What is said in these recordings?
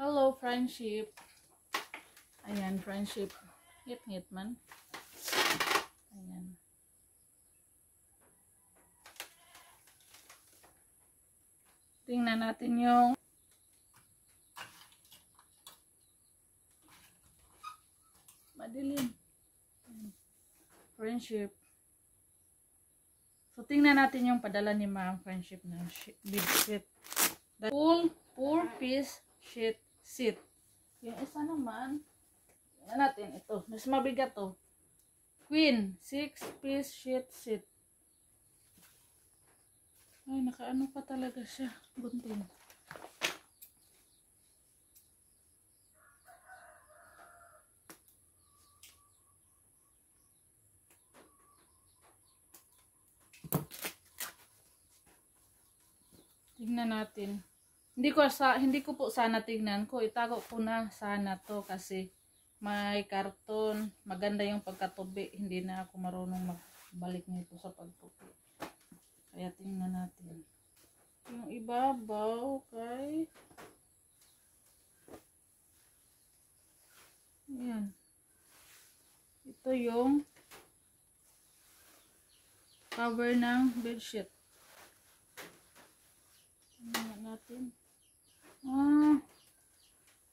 Hello, friendship. Ayan, friendship. Ngit-ngit man. Ayan. Tingnan natin yung madilim. Friendship. So, tingnan natin yung padala ni Ma'am Friendship na bed sheet. Full 4-piece sheet. Yung isa naman, tingnan natin ito. Mas mabigat to. Queen 6-piece sheet. Ay, nakaano pa talaga siya. Bunting. Tingnan natin. Hindi ko po sana tingnan ko. Itago ko na sana to kasi may karton. Maganda yung pagkatubi. Hindi na ako marunong magbalik nito sa pagtubi. Kaya tingnan natin. Yung ibabaw, okay. Ayan. Ito yung cover ng bedsheet. Tingnan natin.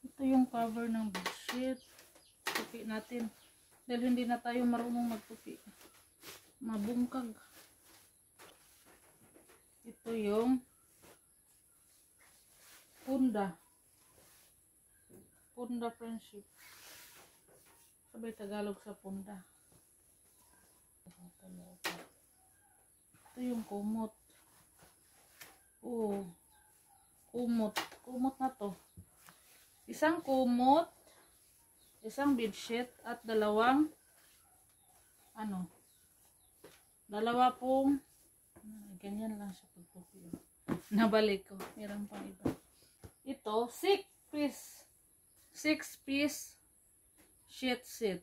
Ito yung cover ng bedsheet. Tupi natin. Dahil hindi na tayo marunong magtupi. Mabungkag. Ito yung punda. Punda, friendship. Sabay Tagalog sa punda. Ito yung kumot. Oh. Kumot. Kumot na to. Isang kumot, isang bedsheet, at dalawa pong ganyan lang siya pagtupi. Nabalik ko. Meron pang iba. Ito, 6-piece sheet.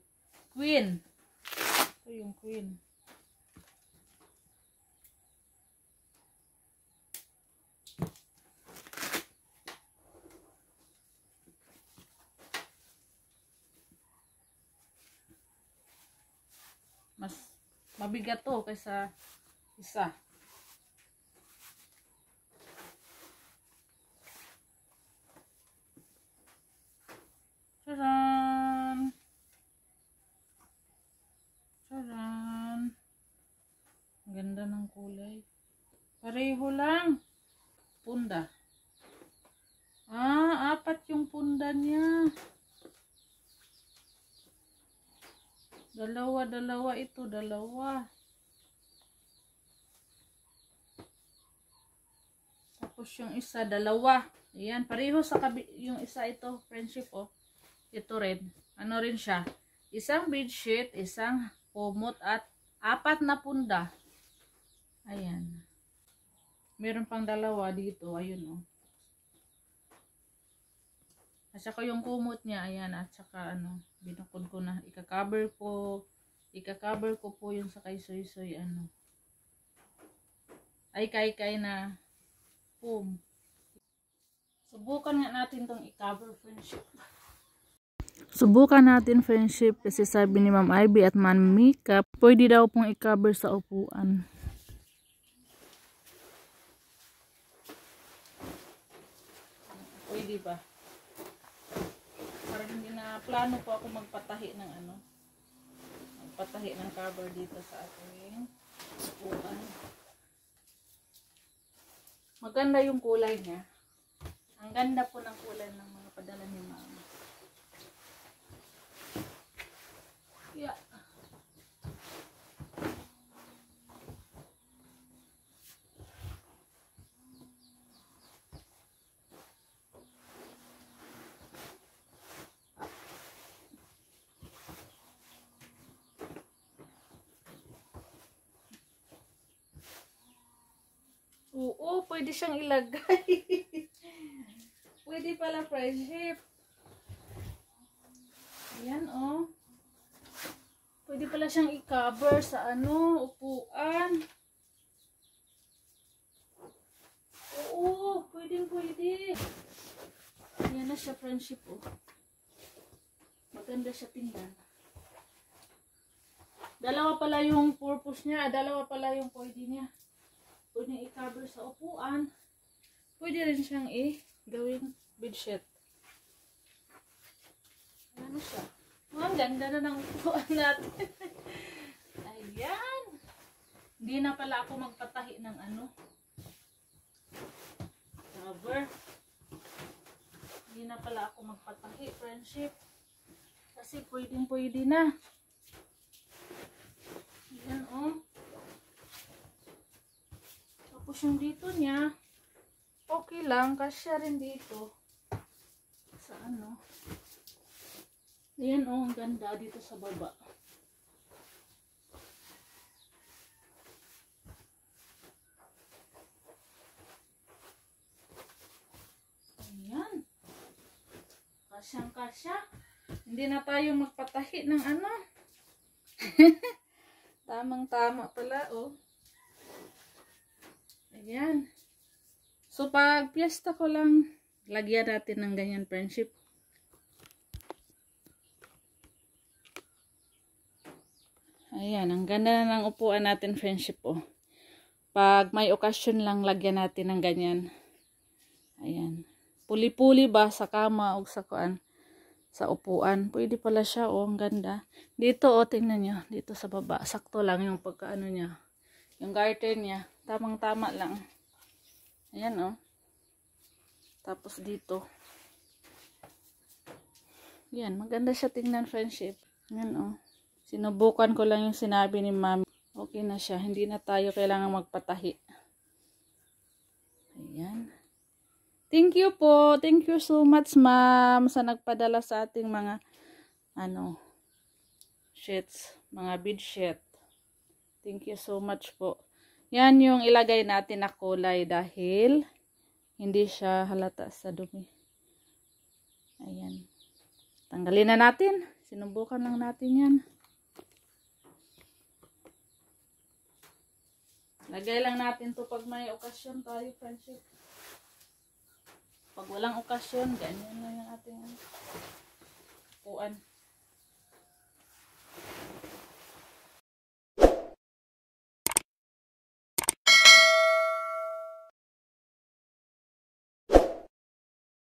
Queen. Ito yung queen. Mas mabigat to kaysa isa. Charan! Charan! Ganda ng kulay. Pareho lang. Punda. 4 yung punda niya. Dalawa ito, dalawa. Tapos yung isa, dalawa. Ayan, pareho sa yung isa ito, friendship, oh. Ito rin. Ano rin siya? Isang bedsheet, isang kumot, at 4 na punda. Ayan. Meron pang dalawa dito, ayun, oh. At saka yung kumot niya, ayan, at saka binukod ko na, ika-cover ko po yung sa kay soy ay kay na foam. Subukan nga natin tong i-cover, friendship. Subukan natin, friendship, kasi sabi ni Ma'am Ivy at Ma'am Mika, pwede daw pong i-cover sa upuan. Pwede ba? Parang hindi na plano po ako magpatahi ng cover dito sa ating upuan. Maganda yung kulay niya. Ang ganda po ng kulay ng mga padala ni Mama. Yeah. Oo, pwede siyang ilagay. Pwede pala, friendship. Ayan, oh. Pwede pala siyang i-cover sa upuan. Oo, pwede. Ayan na siya, friendship. friendship, oh. Maganda siya tingnan. Dalawa pala yung purpose niya. Dalawa pala yung pwede niya. Pwede niya i-cover sa upuan. Pwede rin siyang gawing bedsheet. Ano siya? Oh, ang ganda na ng upuan natin. Ayan. Hindi na pala ako magpatahi ng cover. Hindi na pala ako magpatahi, friendship. Kasi pwede na. Ayan, oh. Tapos yung dito niya, okay lang. Kasya rin dito. Sa ayan, oh. Ang ganda dito sa baba. Ayan. Kasyang-kasya. Hindi na tayo magpatahi ng Tamang-tama pala, oh. Ayan. So, pag piyesta ko lang, lagyan natin ng ganyan, friendship. Ayan, ang ganda na ng upuan natin, friendship, oh. Pag may okasyon lang, lagyan natin ng ganyan. Ayan. Puli-puli ba sa kama o sa upuan. Pwede pala siya, oh. Ang ganda. Dito, oh, tingnan nyo. Dito sa baba. Sakto lang yung pagkaano niya. Yung garter niya. Tamang-tama lang. Ayan, oh. Tapos dito. Ayan, maganda siya tingnan, friendship. Ayan, oh. Sinubukan ko lang yung sinabi ni mami. Okay na siya. Hindi na tayo kailangan magpatahi. Ayan. Thank you po. Thank you so much, ma'am, sa nagpadala sa ating mga sheets, mga bedsheet. Thank you so much po. Yan yung ilagay natin na kulay dahil hindi siya halata sa dumi. Ayan. Tanggalin na natin. Sinubukan lang natin yan. Lagay lang natin to pag may okasyon tayo, friendship. Pag walang okasyon, ganyan lang yung ating upuan.